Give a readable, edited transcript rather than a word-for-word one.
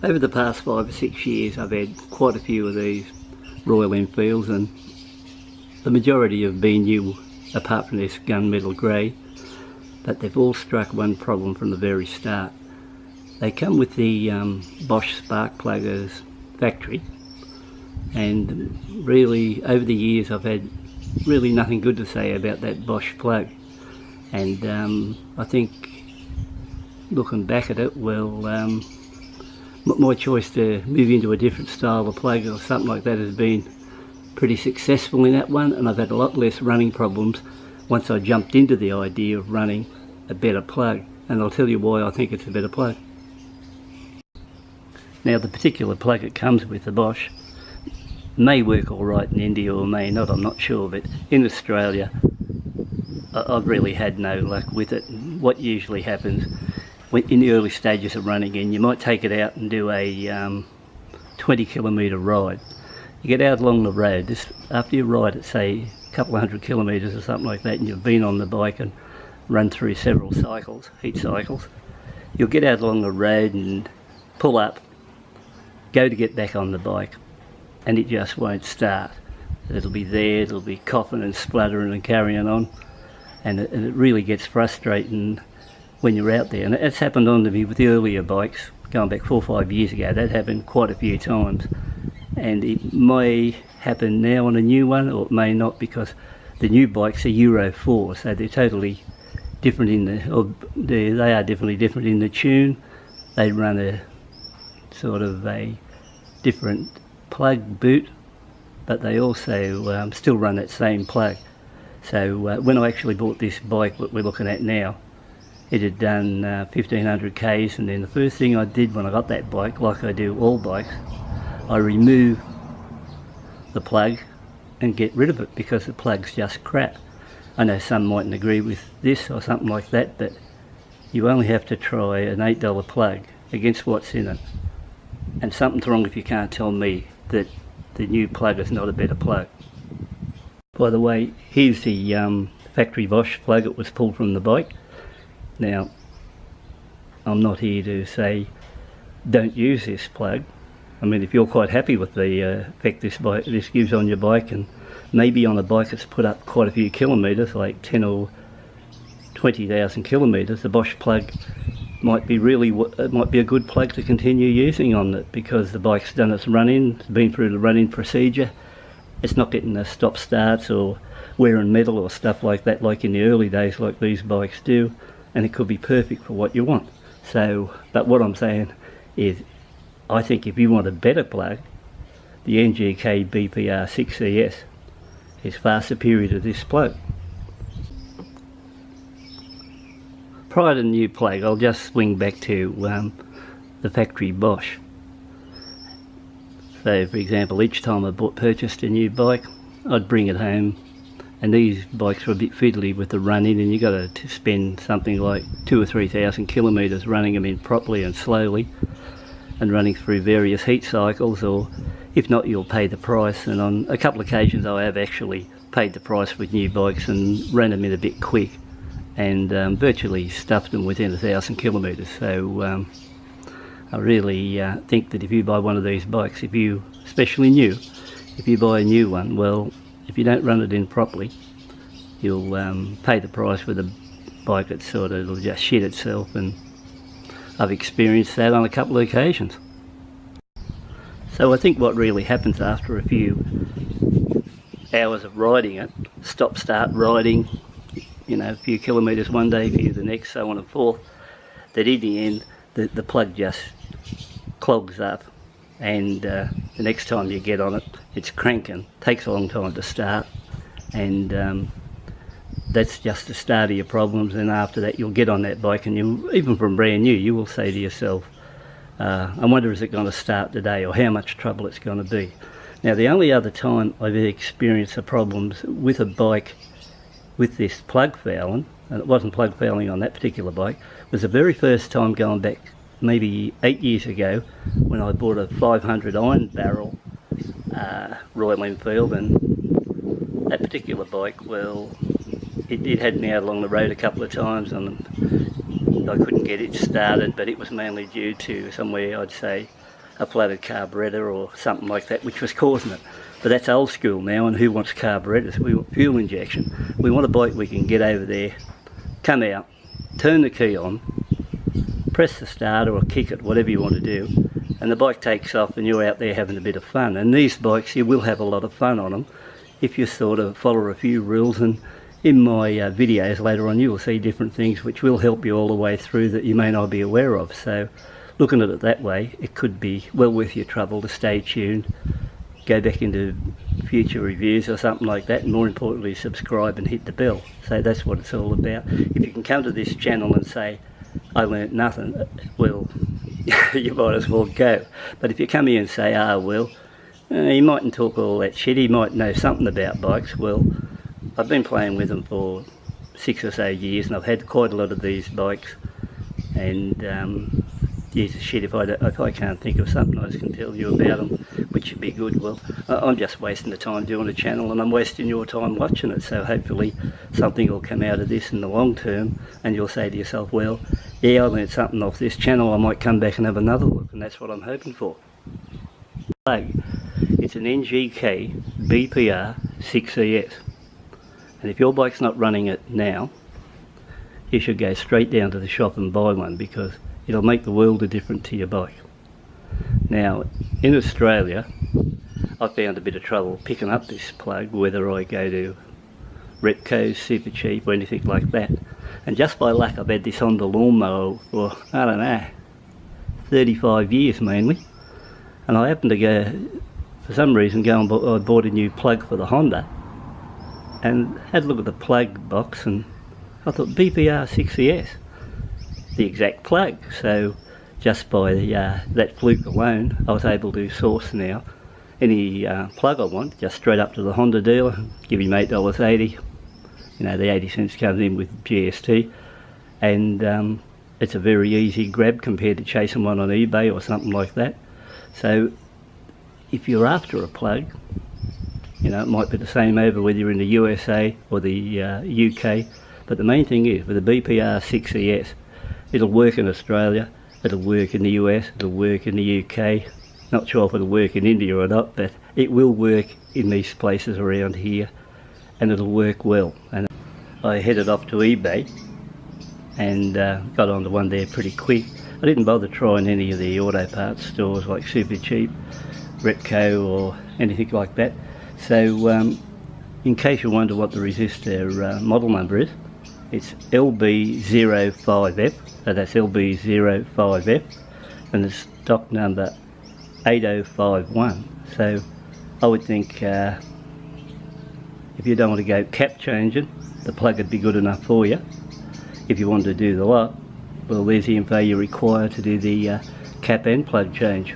Over the past 5 or 6 years I've had quite a few of these Royal Enfields, and the majority have been new apart from this gunmetal grey, but they've all struck one problem from the very start. They come with the Bosch spark plug as factory, and really over the years I've had really nothing good to say about that Bosch plug, and I think looking back at it, well, my choice to move into a different style of plug or something like that has been pretty successful in that one, and I've had a lot less running problems once I jumped into the idea of running a better plug, and I'll tell you why I think it's a better plug. Now, the particular plug it comes with, the Bosch, may work alright in India or may not, I'm not sure, but in Australia I've really had no luck with it. What usually happens in the early stages of running in, you might take it out and do a 20 kilometre ride. You get out along the road, this, after you ride it, say a couple of 100 kilometres or something like that, and you've been on the bike and run through several cycles, heat cycles, you'll get out along the road and pull up, go to get back on the bike, and it just won't start. It'll be there, it'll be coughing and spluttering and carrying on, and it really gets frustrating when you're out there. And it's happened on to me with the earlier bikes, going back 4 or 5 years ago. That happened quite a few times, and it may happen now on a new one, or it may not, because the new bikes are Euro 4, so they're totally different in they are definitely different in the tune. They run a sort of a different plug boot, but they also still run that same plug. So when I actually bought this bike that we're looking at now, it had done 1500 k's, and then the first thing I did when I got that bike, like I do all bikes, I remove the plug and get rid of it, because the plug's just crap. I know some mightn't agree with this or something like that, but you only have to try an $8 plug against what's in it, and something's wrong if you can't tell me that the new plug is not a better plug. By the way, here's the factory Bosch plug. It was pulled from the bike. Now, I'm not here to say don't use this plug. I mean, if you're quite happy with the effect this gives on your bike, and maybe on a bike that's put up quite a few kilometres, like 10 or 20,000 kilometres, the Bosch plug might be a good plug to continue using on it, because the bike's done its run-in, it's been through the run-in procedure, it's not getting the stop starts or wearing metal or stuff like that, like in the early days, like these bikes do, and it could be perfect for what you want. So, but what I'm saying is, I think if you want a better plug, the NGK BPR 6ES is far superior to this plug. Prior to the new plug, I'll just swing back to the factory Bosch. So for example, each time I purchased a new bike, I'd bring it home, and these bikes were a bit fiddly with the run-in, and you got to spend something like 2,000 or 3,000 kilometres running them in properly and slowly, and running through various heat cycles, or if not, you'll pay the price. And on a couple of occasions I have actually paid the price with new bikes and ran them in a bit quick, and virtually stuffed them within 1,000 kilometres. So I really think that if you buy one of these bikes, especially new, if you buy a new one, well, if you don't run it in properly, you'll pay the price with a bike that sort of will just shit itself, and I've experienced that on a couple of occasions. So I think what really happens after a few hours of riding it, stop start riding, you know, a few kilometres one day, a few the next, so on and forth, that in the end the plug just clogs up, and the next time you get on it, it's cranking. Takes a long time to start, and that's just the start of your problems. And after that, you'll get on that bike, and you, even from brand new, you will say to yourself, I wonder, is it going to start today, or how much trouble it's going to be. Now, the only other time I've experienced the problems with a bike with this plug fouling, and it wasn't plug fouling on that particular bike, was the very first time going back maybe 8 years ago, when I bought a 500 iron barrel Royal Enfield, and that particular bike, well, it had me out along the road a couple of times, and I couldn't get it started, but it was mainly due to somewhere, I'd say, a flooded carburettor or something like that which was causing it. But that's old school now, and who wants carburettors? We want fuel injection. We want a bike we can get over there, come out, turn the key on, press the starter or kick it, whatever you want to do, and the bike takes off and you're out there having a bit of fun. And these bikes, you will have a lot of fun on them if you sort of follow a few rules. And in my videos later on you will see different things which will help you all the way through that you may not be aware of. So looking at it that way, it could be well worth your trouble to stay tuned, go back into future reviews or something like that, and more importantly subscribe and hit the bell. So that's what it's all about. If you can come to this channel and say I learnt nothing, well, you might as well go. But if you come here and say, well, he mightn't talk all that shit, he might know something about bikes, well, I've been playing with them for 6 or so years, and I've had quite a lot of these bikes, and Jesus shit, if I can't think of something I can tell you about them, which should be good, well, I'm just wasting the time doing a channel, and I'm wasting your time watching it. So hopefully something will come out of this in the long term, and you'll say to yourself, well, yeah, I learned something off this channel, I might come back and have another look, and that's what I'm hoping for. Plug. It's an NGK BPR 6ES, and if your bike's not running it now, you should go straight down to the shop and buy one, because it'll make the world of difference to your bike. Now, in Australia, I found a bit of trouble picking up this plug, whether I go to Repco, Super Cheap or anything like that. And just by luck, I've had this on the lawnmower for, I don't know, 35 years mainly. And I happened to go, for some reason, I bought a new plug for the Honda, and had a look at the plug box, and I thought BPR 6ES, the exact plug. So just by that fluke alone, I was able to source now any plug I want, just straight up to the Honda dealer, give him $8.80. You know, the 80 cents comes in with GST, and it's a very easy grab compared to chasing one on eBay or something like that. So if you're after a plug, you know, it might be the same over whether you're in the USA or the UK, but the main thing is with the BPR 6ES, it'll work in Australia, it'll work in the US, it'll work in the UK. Not sure if it'll work in India or not, but it will work in these places around here, and it'll work well. And I headed off to eBay and got onto one there pretty quick. I didn't bother trying any of the auto parts stores like Super Cheap, Repco or anything like that. So in case you wonder what the resistor model number is, it's LB05F, so that's LB05F, and the stock number 8051. So I would think if you don't want to go cap changing, the plug would be good enough for you. If you want to do the lot, well, there's the info you require to do the cap and plug change.